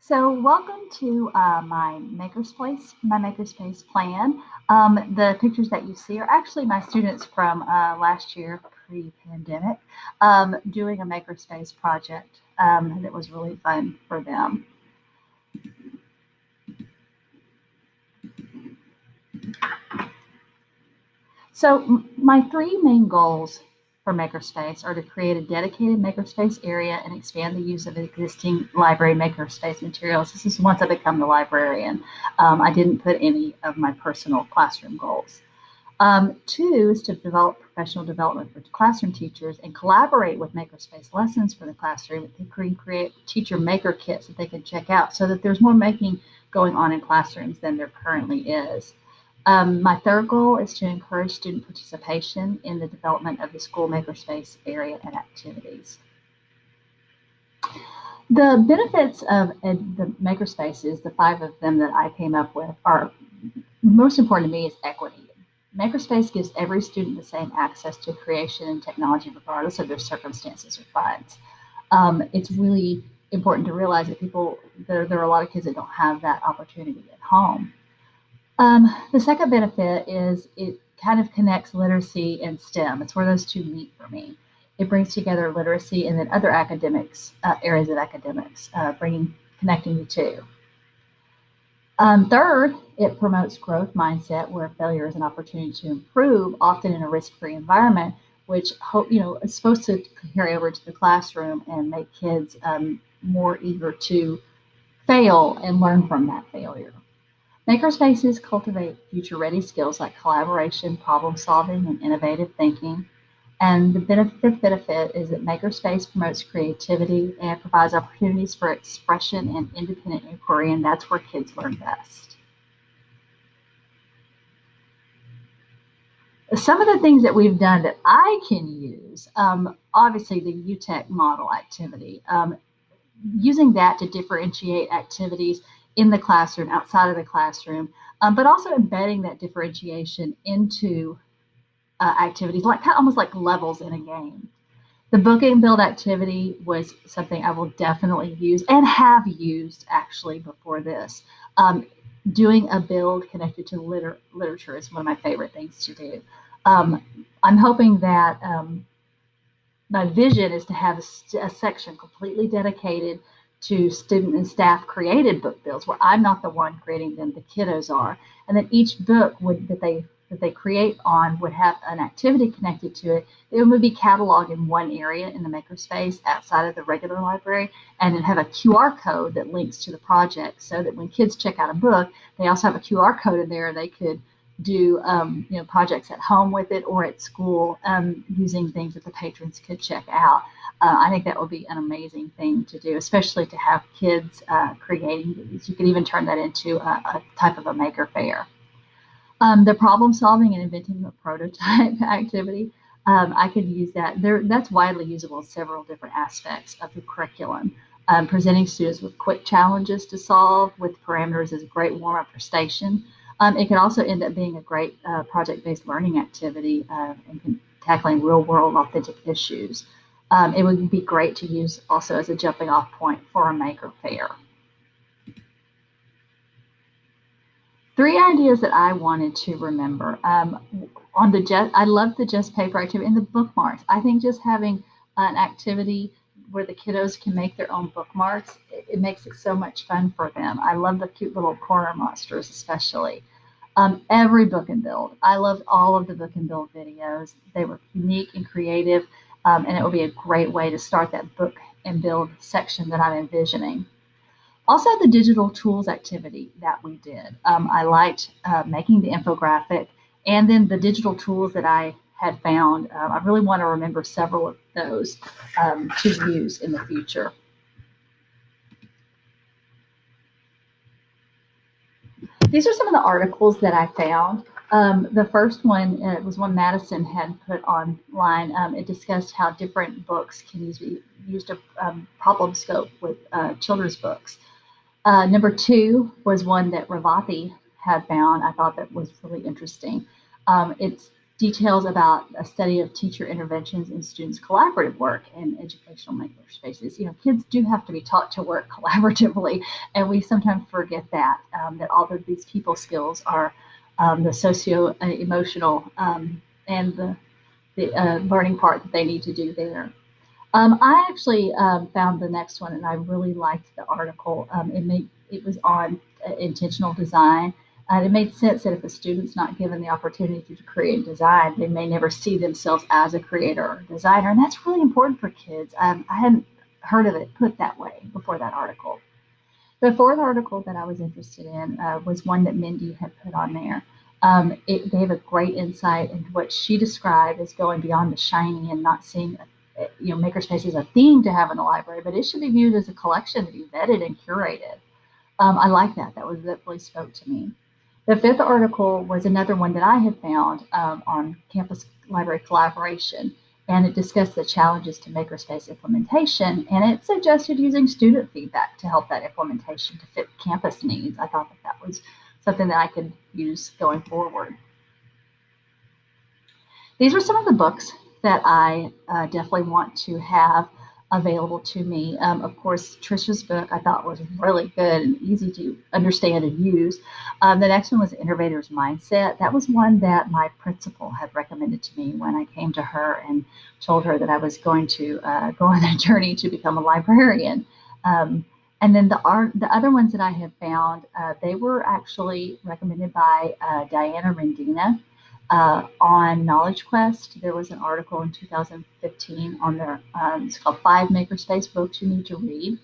So welcome to my Makerspace plan. The pictures that you see are actually my students from last year, pre-pandemic, doing a Makerspace project that was really fun for them. So my three main goals for Makerspace are to create a dedicated Makerspace area and expand the use of existing library Makerspace materials. This is once I become the librarian. I didn't put any of my personal classroom goals. Two is to develop professional development for classroom teachers and collaborate with Makerspace lessons for the classroom to create teacher maker kits that they can check out so that there's more making going on in classrooms than there currently is. My third goal is to encourage student participation in the development of the school makerspace area and activities. The benefits of the makerspaces, the five of them that I came up with, are most important to me is equity. Makerspace gives every student the same access to creation and technology regardless of their circumstances or funds. It's really important to realize that there are a lot of kids that don't have that opportunity at home. The second benefit is it kind of connects literacy and STEM. It's where those two meet for me. It brings together literacy and then other academics, areas of academics, connecting the two. Third, it promotes growth mindset where failure is an opportunity to improve, often in a risk-free environment, which is supposed to carry over to the classroom and make kids more eager to fail and learn from that failure. Makerspaces cultivate future-ready skills like collaboration, problem-solving, and innovative thinking. And the fifth benefit is that Makerspace promotes creativity and provides opportunities for expression and independent inquiry, and that's where kids learn best. Some of the things that we've done that I can use, obviously the UTEC model activity, using that to differentiate activities in the classroom, outside of the classroom, but also embedding that differentiation into activities, almost like levels in a game. The book and build activity was something I will definitely use and have used actually before this. Doing a build connected to literature is one of my favorite things to do. I'm hoping that my vision is to have a section completely dedicated to student and staff created book builds where I'm not the one creating them, the kiddos are. And then each book that they create on would have an activity connected to it. It would be cataloged in one area in the makerspace outside of the regular library, and then have a QR code that links to the project so that when kids check out a book, they also have a QR code in there. They could do projects at home with it or at school using things that the patrons could check out. I think that would be an amazing thing to do, especially to have kids creating these. You could even turn that into a type of a maker fair. The problem solving and inventing a prototype activity, I could use that. That's widely usable in several different aspects of the curriculum. Presenting students with quick challenges to solve with parameters is a great warm-up for station. It could also end up being a great project-based learning activity and tackling real-world authentic issues. It would be great to use also as a jumping off point for a maker fair. Three ideas that I wanted to remember. I love the Just Paper activity and the bookmarks. I think just having an activity where the kiddos can make their own bookmarks, it makes it so much fun for them. I love the cute little corner monsters, especially. Every book and build. I loved all of the book and build videos. They were unique and creative, and it will be a great way to start that book and build section that I'm envisioning. Also, the digital tools activity that we did. I liked making the infographic and then the digital tools that I had found. I really want to remember several of those to use in the future. These are some of the articles that I found. The first one was one Madison had put online. It discussed how different books can be used to problem scope with children's books. Number two was one that Ravati had found. I thought that was really interesting. It's details about a study of teacher interventions in students' collaborative work in educational makerspaces. Kids do have to be taught to work collaboratively, and we sometimes forget that all of these people skills are the socio-emotional and the learning part that they need to do there. I actually found the next one, and I really liked the article. It was on intentional design. It made sense that if a student's not given the opportunity to create design, they may never see themselves as a creator or designer, and that's really important for kids. I hadn't heard of it put that way before that article. The fourth article that I was interested in was one that Mindy had put on there. It gave a great insight into what she described as going beyond the shiny and not seeing, Makerspace is a theme to have in the library, but it should be viewed as a collection to be vetted and curated. I like that. That really spoke to me. The fifth article was another one that I had found on campus library collaboration, and it discussed the challenges to makerspace implementation, and it suggested using student feedback to help that implementation to fit campus needs. I thought that was something that I could use going forward. These were some of the books that I definitely want to have available to me. Of course, Trisha's book I thought was really good and easy to understand and use. The next one was Innovator's Mindset. That was one that my principal had recommended to me when I came to her and told her that I was going to go on a journey to become a librarian. And then the other ones that I have found, they were actually recommended by Diana Rendina. On Knowledge Quest, there was an article in 2015 on their, it's called 5 Makerspace Books You Need to Read.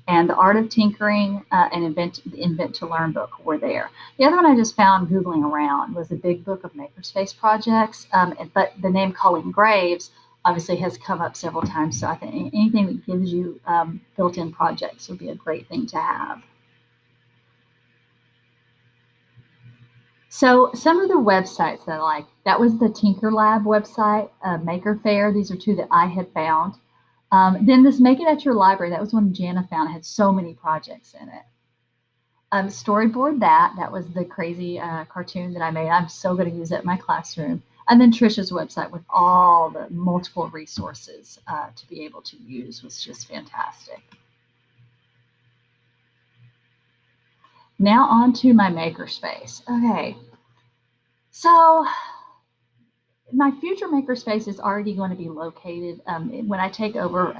And The Art of Tinkering and the Invent to Learn book were there. The other one I just found Googling around was the Big Book of Makerspace Projects. But the name Colleen Graves obviously has come up several times. So I think anything that gives you built-in projects would be a great thing to have. So some of the websites that I like, that was the Tinker Lab website, Maker Fair. These are two that I had found. Then this Make It at Your Library, that was one Jana found. It had so many projects in it. Storyboard That, that was the crazy cartoon that I made. I'm so going to use it in my classroom. And then Trisha's website with all the multiple resources to be able to use was just fantastic. Now on to my makerspace. Okay, so my future makerspace is already going to be located when I take over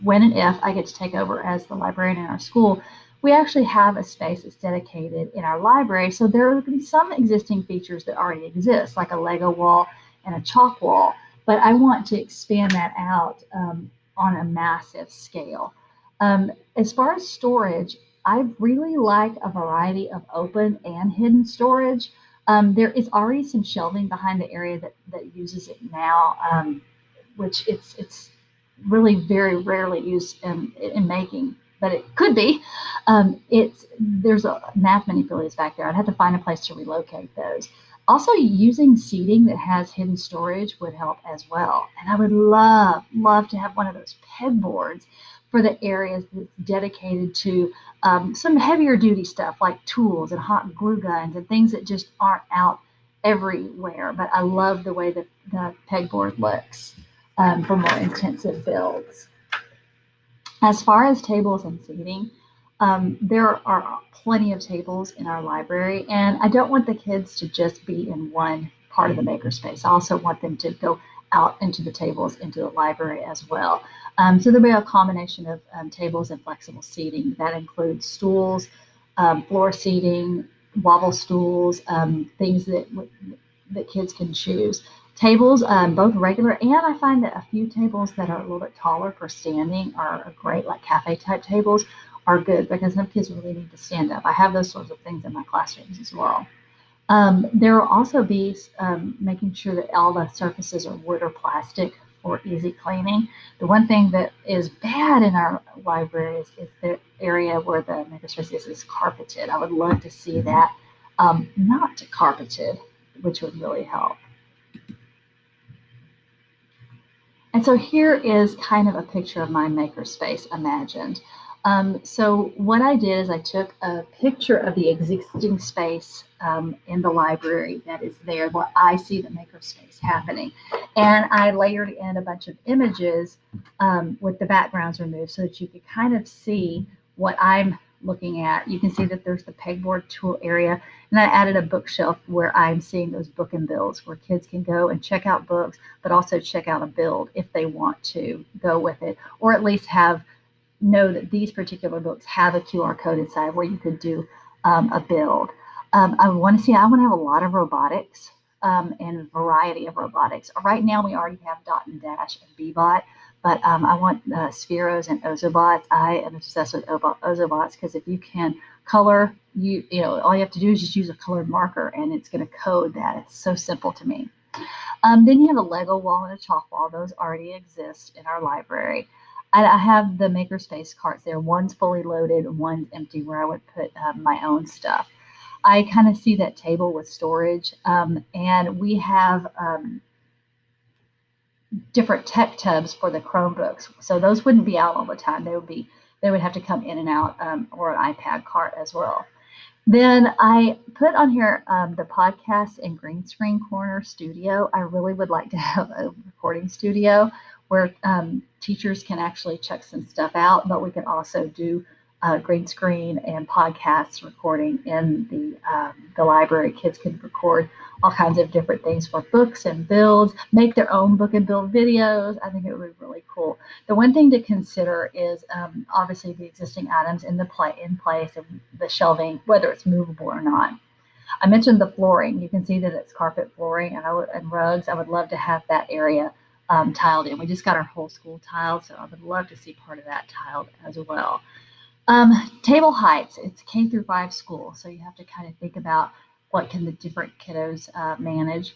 when and if I get to take over as the librarian in our school. We actually have a space that's dedicated in our library. So there are going to be some existing features that already exist, like a Lego wall and a chalk wall. But I want to expand that out on a massive scale. As far as storage, I really like a variety of open and hidden storage. There is already some shelving behind the area that uses it now, which it's really very rarely used in making, but it could be. There's a math manipulators back there. I'd have to find a place to relocate those. Also, using seating that has hidden storage would help as well. And I would love to have one of those pegboards for the areas that's dedicated to some heavier duty stuff like tools and hot glue guns and things that just aren't out everywhere. But I love the way that the pegboard looks for more intensive builds. As far as tables and seating, there are plenty of tables in our library, and I don't want the kids to just be in one part of the makerspace. I also want them to go out into the tables, into the library as well. So there'll be a combination of tables and flexible seating. That includes stools, floor seating, wobble stools, things that kids can choose. Tables, both regular, and I find that a few tables that are a little bit taller for standing are great, like cafe type tables are good because some kids really need to stand up. I have those sorts of things in my classrooms as well. There will also be making sure that all the surfaces are wood or plastic for easy cleaning. The one thing that is bad in our libraries is the area where the makerspace is carpeted. I would love to see that not carpeted, which would really help. And so here is kind of a picture of my makerspace imagined. So what I did is I took a picture of the existing space in the library that is there, where I see the makerspace happening, and I layered in a bunch of images with the backgrounds removed so that you could kind of see what I'm looking at. You can see that there's the pegboard tool area, and I added a bookshelf where I'm seeing those book and builds where kids can go and check out books, but also check out a build if they want to go with it, or at least know that these particular books have a QR code inside where you could do a build. I want to have a lot of robotics and a variety of robotics. Right now, we already have Dot and Dash and Bebot, but I want Spheros and Ozobots. I am obsessed with Ozobots because if you can color, all you have to do is just use a colored marker and it's going to code that. It's so simple to me. Then you have a Lego wall and a chalk wall. Those already exist in our library. I have the Makerspace carts there. One's fully loaded, one's empty, where I would put my own stuff. I kind of see that table with storage, and we have different tech tubs for the Chromebooks. So those wouldn't be out all the time. They would have to come in and out, or an iPad cart as well. Then I put on here the podcast and green screen corner studio. I really would like to have a recording studio where teachers can actually check some stuff out, but we can also do green screen and podcasts recording in the library. Kids can record all kinds of different things for books and builds, make their own book and build videos. I think it would be really cool. The one thing to consider is obviously the existing items in place of the shelving, whether it's movable or not. I mentioned the flooring. You can see that it's carpet flooring and rugs. I would love to have that area tiled in. We just got our whole school tiled, so I would love to see part of that tiled as well. Table heights. It's K through 5 school, so you have to kind of think about what can the different kiddos manage.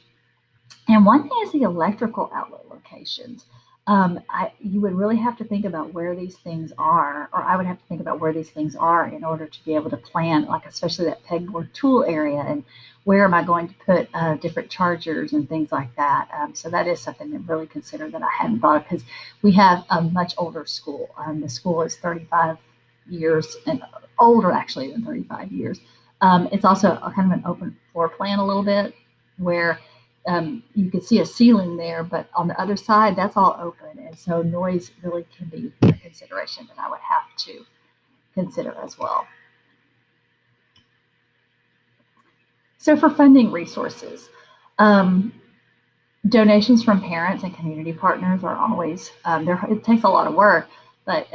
And one thing is the electrical outlet locations. You would really have to think about where these things are, or I would have to think about where these things are in order to be able to plan, like especially that pegboard tool area, and where am I going to put different chargers and things like that. So that is something to really consider that I hadn't thought of, because we have a much older school. The school is 35 years and older actually than 35 years. It's also a kind of an open floor plan a little bit, where you can see a ceiling there, but on the other side, that's all open. And so noise really can be a consideration that I would have to consider as well. So for funding resources, donations from parents and community partners are always, it takes a lot of work, but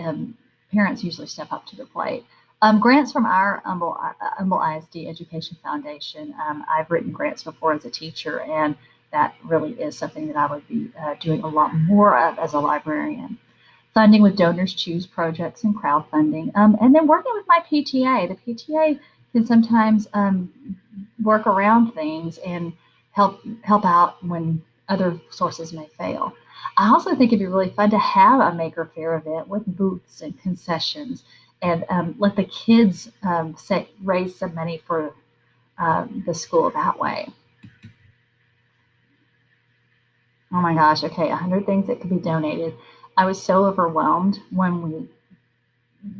parents usually step up to the plate. Grants from our Humble ISD Education Foundation. I've written grants before as a teacher, and that really is something that I would be doing a lot more of as a librarian. Funding with Donors Choose projects and crowdfunding, and then working with my PTA. The PTA can sometimes work around things and help out when other sources may fail. I also think it'd be really fun to have a Maker Faire event with booths and concessions, and let the kids raise some money for the school that way. Oh my gosh, okay, 100 things that could be donated. I was so overwhelmed when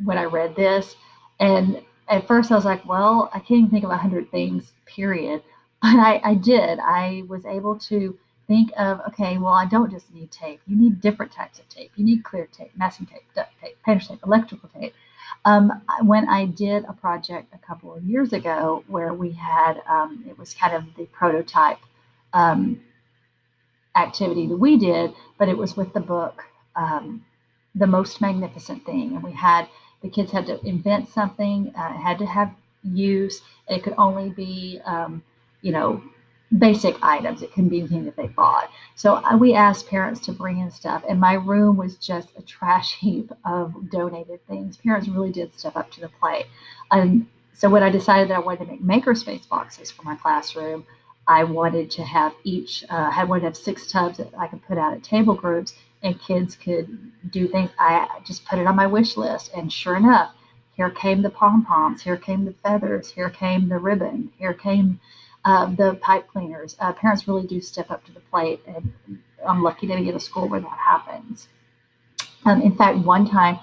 I read this, and at first I was like, well, I can't even think of 100 things, period. But I did. I was able to think of, okay, well, I don't just need tape. You need different types of tape. You need clear tape, masking tape, duct tape, painter's tape, electrical tape. When I did a project a couple of years ago where we had, it was kind of the prototype activity that we did, but it was with the book, The Most Magnificent Thing. And the kids had to invent something, it had to have use. It could only be, basic items. It couldn't be anything that they bought. So we asked parents to bring in stuff, and my room was just a trash heap of donated things. Parents really did step up to the plate. So when I decided that I wanted to make Makerspace boxes for my classroom, I wanted to have I wanted to have 6 tubs that I could put out at table groups, and kids could do things. I just put it on my wish list, and sure enough, here came the pom-poms, here came the feathers, here came the ribbon, here came the pipe cleaners. Parents really do step up to the plate, and I'm lucky to be at a school where that happens. In fact, one time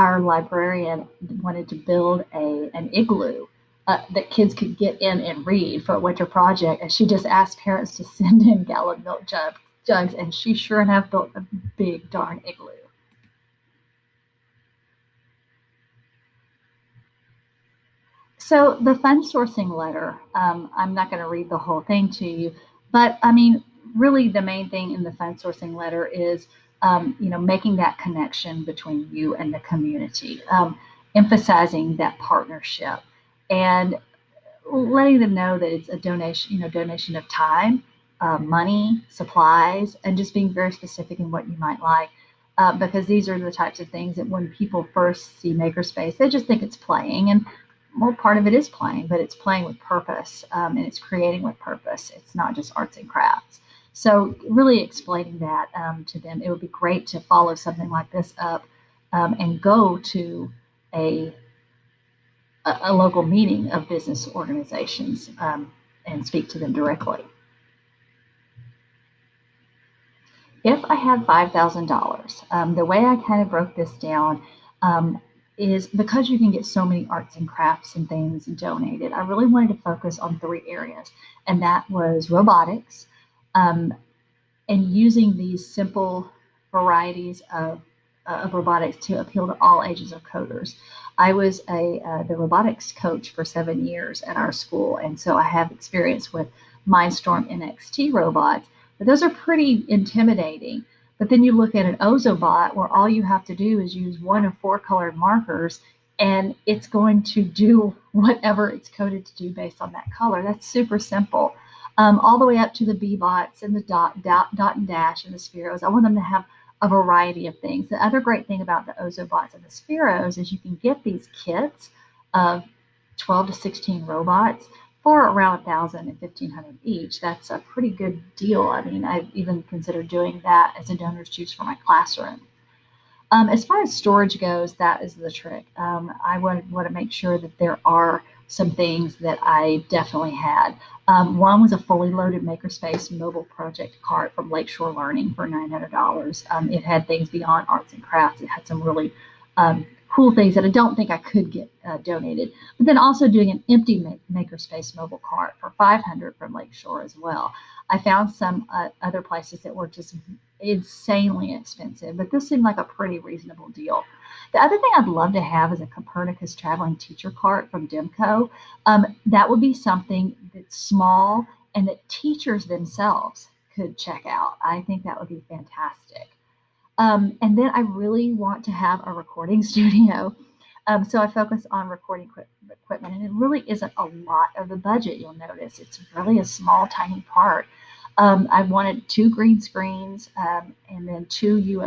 our librarian wanted to build an igloo that kids could get in and read for a winter project, and she just asked parents to send in gallon milk jugs, and she sure enough built a big darn igloo. So the fund sourcing letter, I'm not going to read the whole thing to you, but I mean, really the main thing in the fund sourcing letter is, making that connection between you and the community, emphasizing that partnership, and letting them know that it's a donation, donation of time, money, supplies, and just being very specific in what you might like. Because these are the types of things that when people first see Makerspace, they just think it's playing. And well, part of it is playing, but it's playing with purpose, and it's creating with purpose. It's not just arts and crafts. So, really explaining that to them, it would be great to follow something like this up and go to a a local meeting of business organizations and speak to them directly. If I had $5,000, the way I kind of broke this down is because you can get so many arts and crafts and things donated, I really wanted to focus on three areas, and that was robotics, um, and using these simple varieties of robotics to appeal to all ages of coders. I was the robotics coach for 7 years at our school, and so I have experience with Mindstorm NXT robots, but those are pretty intimidating. But then you look at an Ozobot where all you have to do is use one of four colored markers and it's going to do whatever it's coded to do based on that color. That's super simple. All the way up to the B-bots and the dot and dash and the spheros. I want them to have a variety of things. The other great thing about the Ozobots and the spheros is you can get these kits of 12 to 16 robots for around 1,000 and 1,500 each. That's a pretty good deal. I mean, I've even considered doing that as a donor's choose for my classroom. As far as storage goes, that is the trick. I want to make sure that there are some things that I definitely had. One was a fully loaded Makerspace mobile project cart from Lakeshore Learning for $900. It had things beyond arts and crafts. It had some really cool things that I don't think I could get donated. But then also doing an empty Makerspace mobile cart for $500 from Lakeshore as well. I found some other places that were just insanely expensive, but this seemed like a pretty reasonable deal. The other thing I'd love to have is a Copernicus traveling teacher cart from Demco. That would be something that's small and that teachers themselves could check out. I think that would be fantastic. And then I really want to have a recording studio. So I focus on recording equipment, and it really isn't a lot of the budget, you'll notice. It's really a small, tiny part. I wanted two green screens and then two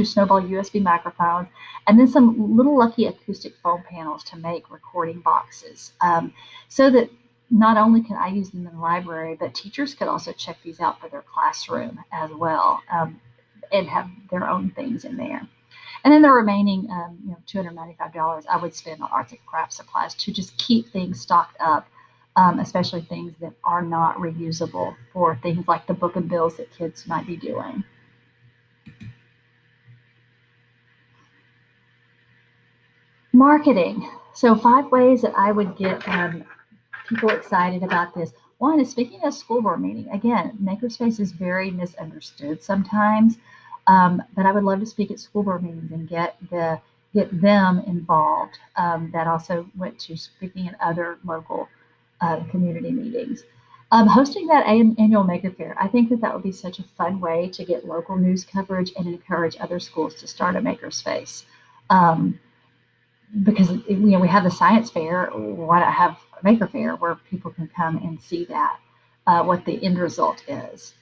Snowball USB microphones, and then some little lucky acoustic foam panels to make recording boxes, so that not only can I use them in the library, but teachers could also check these out for their classroom as well, and have their own things in there. And then the remaining, $295, I would spend on arts and craft supplies to just keep things stocked up, especially things that are not reusable for things like the book and bills that kids might be doing. Marketing. So 5 ways that I would get people excited about this. One is speaking of school board meeting. Again, Makerspace is very misunderstood sometimes, but I would love to speak at school board meetings and get them involved. That also went to speaking at other local community meetings. Hosting that annual Maker Fair, I think that would be such a fun way to get local news coverage and encourage other schools to start a Makerspace. Because we have the science fair, why not have a Maker Fair where people can come and see that what the end result is.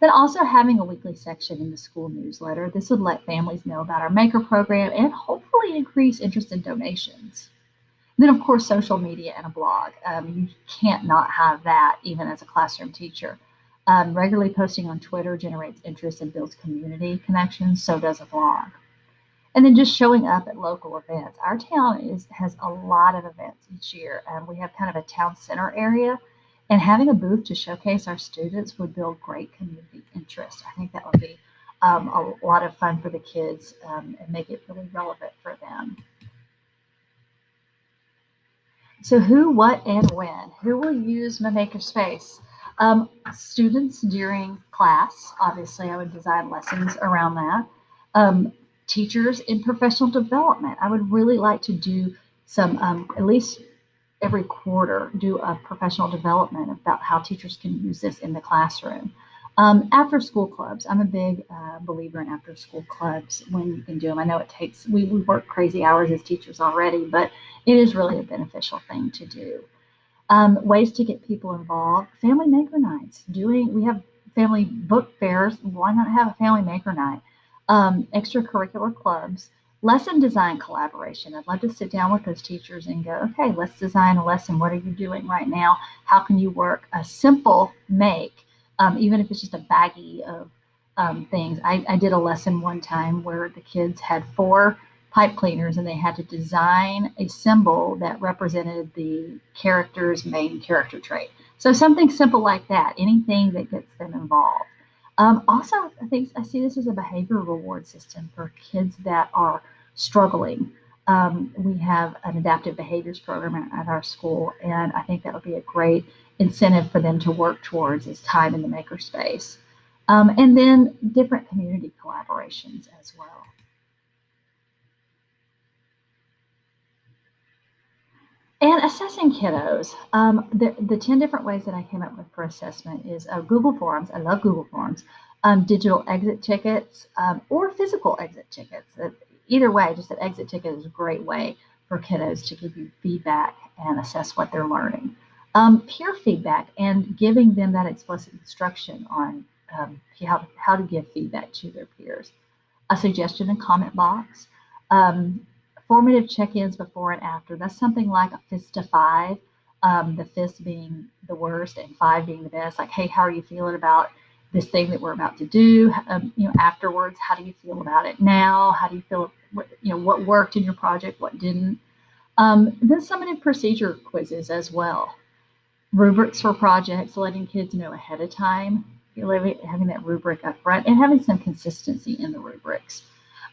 Then also having a weekly section in the school newsletter. This would let families know about our Maker program and hopefully increase interest in donations. Then, of course, social media and a blog. You can't not have that, even as a classroom teacher. Regularly posting on Twitter generates interest and builds community connections, so does a blog. And then just showing up at local events. Our town has a lot of events each year. We have kind of a town center area, and having a booth to showcase our students would build great community interest. I think that would be a lot of fun for the kids, and make it really relevant for them. So who, what, and when? Who will use my Makerspace? Students during class. Obviously, I would design lessons around that. Teachers in professional development. I would really like to do some, at least every quarter, do a professional development about how teachers can use this in the classroom. After school clubs. I'm a big believer in after school clubs when you can do them. I know it takes, we work crazy hours as teachers already, but it is really a beneficial thing to do. Ways to get people involved. Family maker nights. We have family book fairs. Why not have a family maker night? Extracurricular clubs. Lesson design collaboration. I'd love to sit down with those teachers and go, okay, let's design a lesson. What are you doing right now? How can you work a simple make, even if it's just a baggie of things. I did a lesson one time where the kids had 4 pipe cleaners and they had to design a symbol that represented the character's main character trait. So something simple like that, anything that gets them involved. Also, I think I see this as a behavior reward system for kids that are struggling. We have an adaptive behaviors program at our school, and I think that would be a great incentive for them to work towards is time in the makerspace. And then different community collaborations as well. And assessing kiddos, the 10 different ways that I came up with for assessment is Google Forms. I love Google Forms. Digital exit tickets, or physical exit tickets. Either way, just an exit ticket is a great way for kiddos to give you feedback and assess what they're learning. Peer feedback and giving them that explicit instruction on how to give feedback to their peers. A suggestion and comment box. Um, Formative check-ins before and after. That's something like a fist to 5, the fist being the worst and 5 being the best. Like, hey, how are you feeling about this thing that we're about to do? Afterwards, how do you feel about it now? How do you feel? What worked in your project, what didn't? Then summative procedure quizzes as well. Rubrics for projects, letting kids know ahead of time, having that rubric up front, and having some consistency in the rubrics.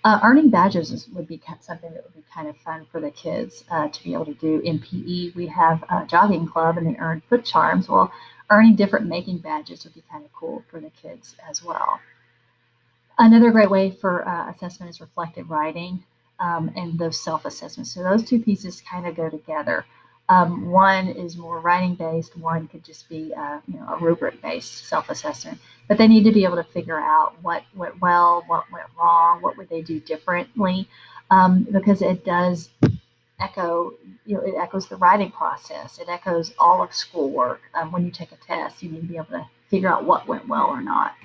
Earning badges would be something that would be kind of fun for the kids to be able to do. In PE, we have a jogging club and they earn foot charms. Well, earning different making badges would be kind of cool for the kids as well. Another great way for assessment is reflective writing, and those self-assessments. So those two pieces kind of go together. One is more writing based. One could just be a rubric based self-assessment. But they need to be able to figure out what went well, what went wrong, what would they do differently, because it does echo. It echoes the writing process. It echoes all of schoolwork. When you take a test, you need to be able to figure out what went well or not.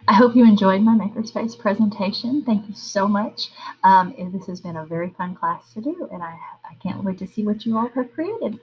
I hope you enjoyed my Makerspace presentation. Thank you so much. And this has been a very fun class to do, and I can't wait to see what you all have created.